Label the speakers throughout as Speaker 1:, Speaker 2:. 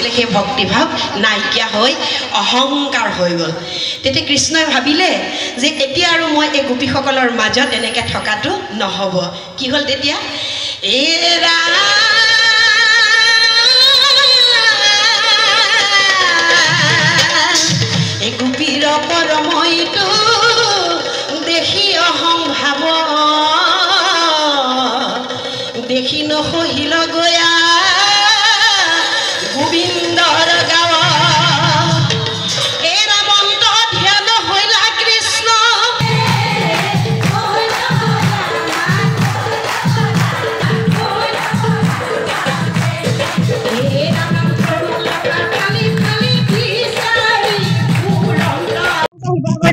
Speaker 1: আছিলে সেই ভক্তিভাৱ নাইকিয়া হৈ অহংকাৰ হৈ গ'ল তেতিয়া কৃষ্ণই ভাবিলে যে এতিয়া আৰু মই এই গোপীসকলৰ মাজত এনেকৈ থকাটো নহ'ব কি হ'ল তেতিয়া এৰা এই গোপীৰ পৰমইটো দেখি অহংভাৱ দেখি নসহিল গয়া গোবিন্দৰ গাঁও এৰা মন্ত ধ্যান হৈলা কৃষ্ণ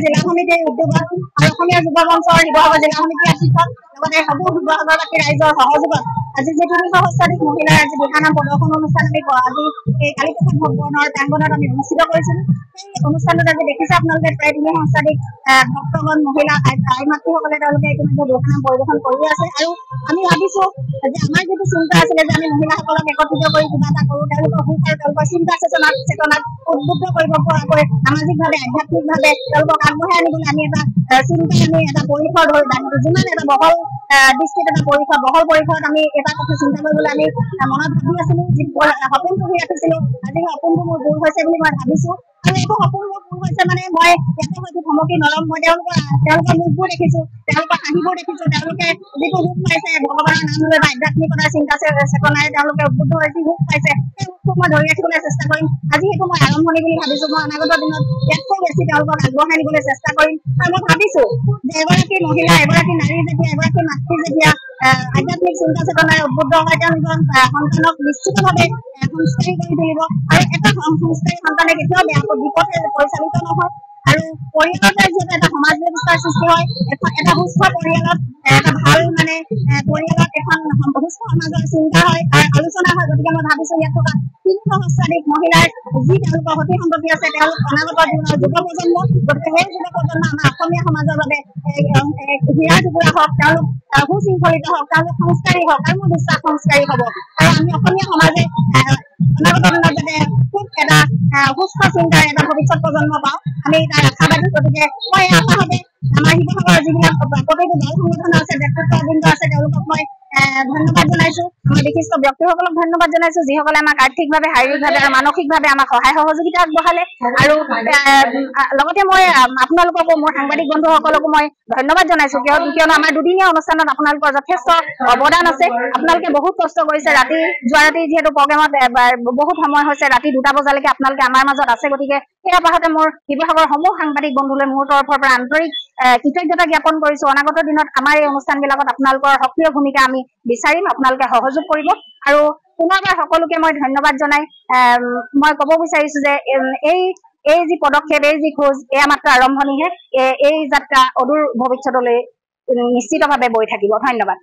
Speaker 2: জিলা সমিতিৰ উদ্যোগত আৰু অসমীয়া যুৱ মঞ্চৰ শিৱসাগৰ জিলা সমিতিৰ আশীৰ্বাদ লগতে সকলো শিৱসাগৰবাসী ৰাইজৰ সহযোগত আজি যি ৩৬০ মহিলাৰ আজি দিহানাম প্ৰদৰ্শন অনুষ্ঠান আমি আজি এই কালিপ্ৰসাদ ভৱনৰ প্ৰাংগণত আমি অনুষ্ঠিত কৰিছিলোঁ সেই অনুষ্ঠানত আজি দেখিছে আপোনালোকে প্ৰায় ৩০০ ভক্তগণ মহিলা আই মাতৃসকলে তেওঁলোকে ইতিমধ্যে দিহানাম পৰিৱেশন কৰি আছে আৰু আমি ভাবিছোঁ যে আমাৰ যিটো চিন্তা আছিলে যে আমি মহিলাসকলক একত্ৰিত কৰি কিবা এটা কৰোঁ তেওঁলোকৰ সুখ আৰু তেওঁলোকৰ চিন্তা চেতনাক উদ্বুদ্ধ কৰিব পৰাকৈ সামাজিকভাৱে আধ্যাত্মিকভাৱে তেওঁলোকক আগবঢ়াই আনিবলৈ আমি এটা চিন্তাই আমি এটা পৰিসৰ যিমান এটা বহল দৃষ্টিত এটা পৰিসৰ বহল পৰিসৰত আমি এটা কথা চিন্তা কৰিবলৈ আমি মনত ভাবি আছিলোঁ যি সপোন পুহি ৰাখিছিলোঁ আজি সেই সপোনটো মোৰ দূৰ হৈছে বুলি মই ভাবিছোঁ আৰু এইটো সপোন মোৰ দূৰ হৈছে মানে মই ইয়াতে হয়তো থমকি নলম মই তেওঁলোকৰ মুখবোৰ দেখিছোঁ তেওঁলোকৰ হাঁহিবোৰ দেখিছোঁ তেওঁলোকে যিটো সুখ পাইছে ভগৱানৰ নাম লৈ বা আধ্যাত্মিকতাৰ চিন্তা চেতনাৰে তেওঁলোকে উদ্বুদ্ধ হৈ যি সুখ পাইছে সেই সুখটোক মই ধৰি ৰাখিবলৈ চেষ্টা কৰিম আজি সেইটো মই আৰম্ভণি বুলি ভাবিছোঁ মই অনাগত দিনত ইয়াতকৈ বেছি তেওঁলোকক আগবঢ়াই নিবলৈ চেষ্টা কৰিম আৰু মই ভাবিছোঁ যে এগৰাকী মহিলা এগৰাকী নাৰী যেতিয়া এগৰাকী মাতৃ যেতিয়া আধ্যাত্মিক চিন্তা চেতনাৰে উদ্বুদ্ধ হয় তেওঁ নিজৰ সন্তানক নিশ্চিতভাৱে সংস্কাৰী কৰি তুলিব আৰু এটা সংস্কাৰী সন্তানে কেতিয়াও বেয়া বিপথে পৰিচালিত নহয় আৰু পৰিয়ালতে যিহেতু এটা সমাজ ব্যৱস্থাৰ সৃষ্টি হয় এটা সুস্থ পৰিয়ালত এটা ভাল মানে পৰিয়ালত এখন সুস্থ সমাজৰ চিন্তা হয় আৰু আলোচনা হয় গতিকে মই ভাবিছোঁ ইয়াত থকা ৩০০ মহিলাৰ যি তেওঁলোকৰ সতি সম্পত্তি আছে তেওঁলোক অনাগত দিনৰ যুৱ প্ৰজন্ম গতিকে সেই যুৱ প্ৰজন্ম আমাৰ অসমীয়া সমাজৰ বাবে হীৰা টুকুৰা হওক তেওঁলোক সুশৃংখলিত হওক তেওঁলোক সংস্কাৰী হওক আৰু মোৰ বিশ্বাস সংস্কাৰী হ'ব আৰু আমি অসমীয়া সমাজে অনাগত দিনত যাতে খুব এটা সুস্থ চিন্তাৰ এটা ভৱিষ্যত প্ৰজন্ম পাওঁ আমি তাৰ আশাবাদী গতিকে মই এই আশাভাৱে আমাৰ শিৱসাগৰৰ যিবিলাক প্ৰতিটো দল সংগঠন আছে নেতৃত্ববৃন্দ আছে তেওঁলোকক মই ধন্যবাদ জনাইছোঁ আমাৰ বিশিষ্ট ব্যক্তিসকলক ধন্যবাদ জনাইছোঁ যিসকলে আমাক আৰ্থিকভাৱে শাৰীৰিকভাৱে আৰু মানসিকভাৱে আমাক সহায় সহযোগিতা আগবঢ়ালে আৰু লগতে মই আপোনালোককো মোৰ সাংবাদিক বন্ধুসকলকো মই ধন্যবাদ জনাইছোঁ কিয়নো আমাৰ দুদিনীয়া অনুষ্ঠানত আপোনালোকৰ যথেষ্ট অৱদান আছে আপোনালোকে বহুত কষ্ট কৰিছে যোৱা ৰাতি যিহেতু প্ৰগ্ৰেমত বহুত সময় হৈছে ৰাতি 2টা বজালৈকে আপোনালোকে আমাৰ মাজত আছে গতিকে সেই আপাহতে মোৰ শিৱসাগৰৰ সমূহ সাংবাদিক বন্ধুলৈ মোৰ তৰফৰ পৰা আন্তৰিক কৃতজ্ঞতা জ্ঞাপন কৰিছোঁ অনাগত দিনত আমাৰ এই অনুষ্ঠানবিলাকত আপোনালোকৰ সক্ৰিয় ভূমিকা আমি বিচাৰিম আপোনালোকে সহযোগ কৰিব আৰু পুনৰবাৰ সকলোকে মই ধন্যবাদ জনাই মই ক'ব বিচাৰিছোঁ যে এই যি পদক্ষেপ এই যি খোজ এয়া মাত্ৰ আৰম্ভণিহে এই যাত্ৰা অদূৰ ভৱিষ্যতলৈ নিশ্চিতভাৱে বৈ থাকিব ধন্যবাদ